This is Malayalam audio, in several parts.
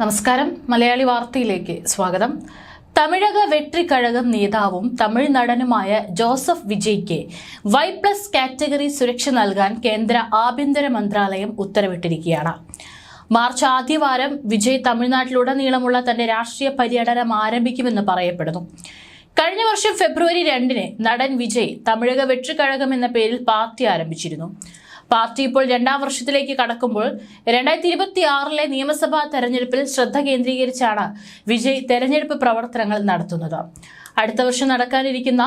നമസ്കാരം. മലയാളി വാർത്തയിലേക്ക് സ്വാഗതം. തമിഴക വെട്രിക്കഴകം നേതാവും തമിഴ് നടനുമായ ജോസഫ് വിജയ്ക്ക് Y+ കാറ്റഗറി സുരക്ഷ നൽകാൻ കേന്ദ്ര ആഭ്യന്തര മന്ത്രാലയം ഉത്തരവിട്ടിരിക്കുകയാണ്. മാർച്ച് ആദ്യവാരം വിജയ് തമിഴ്നാട്ടിലുടനീളമുള്ള തന്റെ രാഷ്ട്രീയ പര്യടനം ആരംഭിക്കുമെന്ന് പറയപ്പെടുന്നു. കഴിഞ്ഞ വർഷം ഫെബ്രുവരി 2-ന് നടൻ വിജയ് തമിഴക വെട്രിക്കഴകം എന്ന പേരിൽ പാർട്ടി ആരംഭിച്ചിരുന്നു. പാർട്ടി ഇപ്പോൾ 2ാം വർഷത്തിലേക്ക് കടക്കുമ്പോൾ 2026 നിയമസഭാ തെരഞ്ഞെടുപ്പിൽ ശ്രദ്ധ കേന്ദ്രീകരിച്ചാണ് വിജയ് തെരഞ്ഞെടുപ്പ് പ്രവർത്തനങ്ങൾ നടത്തുന്നത്. അടുത്ത വർഷം നടക്കാനിരിക്കുന്ന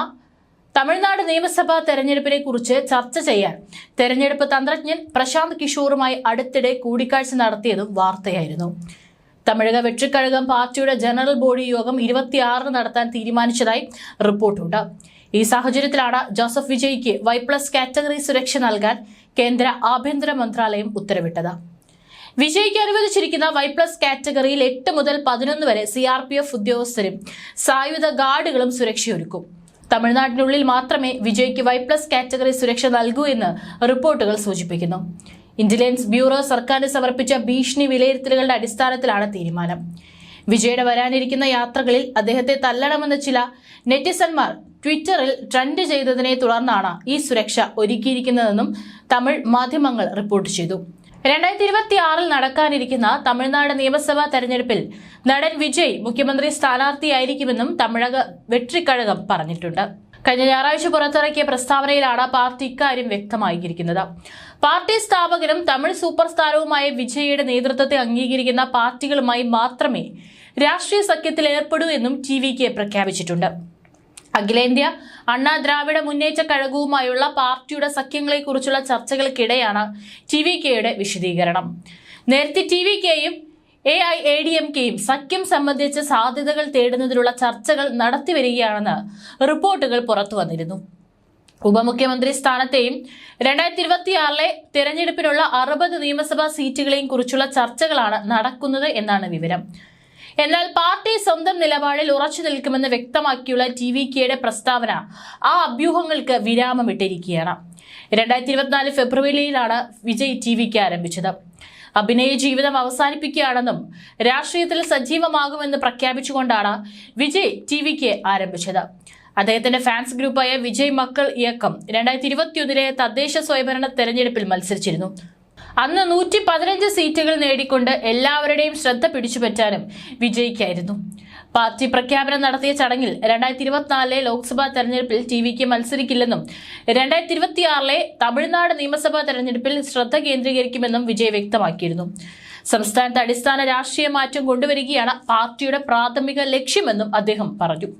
തമിഴ്നാട് നിയമസഭാ തെരഞ്ഞെടുപ്പിനെ കുറിച്ച് ചർച്ച ചെയ്യാൻ തെരഞ്ഞെടുപ്പ് തന്ത്രജ്ഞൻ പ്രശാന്ത് കിഷോറുമായി അടുത്തിടെ കൂടിക്കാഴ്ച നടത്തിയതും വാർത്തയായിരുന്നു. തമിഴക വെട്രിക്കഴകം പാർട്ടിയുടെ ജനറൽ ബോഡി യോഗം 26-ന് നടത്താൻ തീരുമാനിച്ചതായി റിപ്പോർട്ടുണ്ട്. ഈ സാഹചര്യത്തിലാണ് ജോസഫ് വിജയ്ക്ക് Y+ കാറ്റഗറി സുരക്ഷ നൽകാൻ കേന്ദ്ര ആഭ്യന്തര മന്ത്രാലയം ഉത്തരവിട്ടത്. വിജയ്ക്ക് അനുവദിച്ചിരിക്കുന്ന Y+ കാറ്റഗറിയിൽ 8 മുതൽ 11 വരെ CRPF ഉദ്യോഗസ്ഥരും സായുധ ഗാർഡുകളും സുരക്ഷയൊരുക്കും. തമിഴ്നാട്ടിനുള്ളിൽ മാത്രമേ വിജയ്ക്ക് Y+ കാറ്റഗറി സുരക്ഷ നൽകൂ എന്ന് റിപ്പോർട്ടുകൾ സൂചിപ്പിക്കുന്നു. ഇന്റലിജൻസ് ബ്യൂറോ സർക്കാരിന് സമർപ്പിച്ച ഭീഷണി വിലയിരുത്തലുകളുടെ അടിസ്ഥാനത്തിലാണ് തീരുമാനം. വിജയുടെ വരാനിരിക്കുന്ന യാത്രകളിൽ അദ്ദേഹത്തെ തല്ലണമെന്ന് ചില നെറ്റിസന്മാർ ട്വിറ്ററിൽ ട്രെൻഡ് ചെയ്തതിനെ തുടർന്നാണ് ഈ സുരക്ഷ ഒരുക്കിയിരിക്കുന്നതെന്നും തമിഴ് മാധ്യമങ്ങൾ റിപ്പോർട്ട് ചെയ്തു. 2026 നടക്കാനിരിക്കുന്ന തമിഴ്നാട് നിയമസഭാ തെരഞ്ഞെടുപ്പിൽ നടൻ വിജയ് മുഖ്യമന്ത്രി സ്ഥാനാർത്ഥിയായിരിക്കുമെന്നും തമിഴക വെട്രിക്കഴകം പറഞ്ഞിട്ടുണ്ട്. കഴിഞ്ഞ ഞായറാഴ്ച പുറത്തിറക്കിയ പ്രസ്താവനയിലാണ് പാർട്ടി ഇക്കാര്യം വ്യക്തമാക്കിയിരിക്കുന്നത്. പാർട്ടി സ്ഥാപകനും തമിഴ് സൂപ്പർ താരവുമായ വിജയുടെ നേതൃത്വത്തെ അംഗീകരിക്കുന്ന പാർട്ടികളുമായി മാത്രമേ രാഷ്ട്രീയ സഖ്യത്തിൽ ഏർപ്പെടൂ എന്നും TVK പ്രഖ്യാപിച്ചിട്ടുണ്ട്. അഖിലേന്ത്യാ അണ്ണാ ദ്രാവിഡ മുന്നേറ്റ കഴകവുമായുള്ള പാർട്ടിയുടെ സഖ്യങ്ങളെക്കുറിച്ചുള്ള ചർച്ചകൾക്കിടെയാണ് TVKയുടെ വിശദീകരണം. നേരത്തെ TVKയും AIADMKയും സഖ്യം സംബന്ധിച്ച സാധ്യതകൾ തേടുന്നതിനുള്ള ചർച്ചകൾ നടത്തിവരികയാണെന്ന് റിപ്പോർട്ടുകൾ പുറത്തു വന്നിരുന്നു. ഉപമുഖ്യമന്ത്രി സ്ഥാനത്തെയും 2026 തിരഞ്ഞെടുപ്പിനുള്ള 60 നിയമസഭാ സീറ്റുകളെയും കുറിച്ചുള്ള ചർച്ചകളാണ് നടക്കുന്നത് എന്നാണ് വിവരം. എന്നാൽ പാർട്ടി സ്വന്തം നിലപാടിൽ ഉറച്ചു നിൽക്കുമെന്ന് വ്യക്തമാക്കിയുള്ള TVKയുടെ പ്രസ്താവന ആ അഭ്യൂഹങ്ങൾക്ക് വിരാമമിട്ടിരിക്കുകയാണ്. 2024 ഫെബ്രുവരിയിലാണ് വിജയ് TVK ആരംഭിച്ചത്. അഭിനയ ജീവിതം അവസാനിപ്പിക്കുകയാണെന്നും രാഷ്ട്രീയത്തിൽ സജീവമാകുമെന്ന് പ്രഖ്യാപിച്ചുകൊണ്ടാണ് വിജയ് TVK ആരംഭിച്ചത്. അദ്ദേഹത്തിന്റെ ഫാൻസ് ഗ്രൂപ്പായ വിജയ് മക്കൾ ഇയക്കം 2021 തദ്ദേശ സ്വയംഭരണ തെരഞ്ഞെടുപ്പിൽ മത്സരിച്ചിരുന്നു. അന്ന് 115 സീറ്റുകൾ നേടിക്കൊണ്ട് എല്ലാവരുടെയും ശ്രദ്ധ പിടിച്ചുപറ്റാനും വിജയിക്കായിരുന്നു. പാർട്ടി പ്രഖ്യാപനം നടത്തിയ ചടങ്ങിൽ 2024 ലോക്സഭാ തെരഞ്ഞെടുപ്പിൽ TVK മത്സരിക്കില്ലെന്നും 2026 തമിഴ്നാട് നിയമസഭാ തെരഞ്ഞെടുപ്പിൽ ശ്രദ്ധ കേന്ദ്രീകരിക്കുമെന്നും വിജയ് വ്യക്തമാക്കിയിരുന്നു. സംസ്ഥാനത്ത് അടിസ്ഥാന രാഷ്ട്രീയ മാറ്റം കൊണ്ടുവരികയാണ് പാർട്ടിയുടെ പ്രാഥമിക ലക്ഷ്യമെന്നും അദ്ദേഹം പറഞ്ഞു.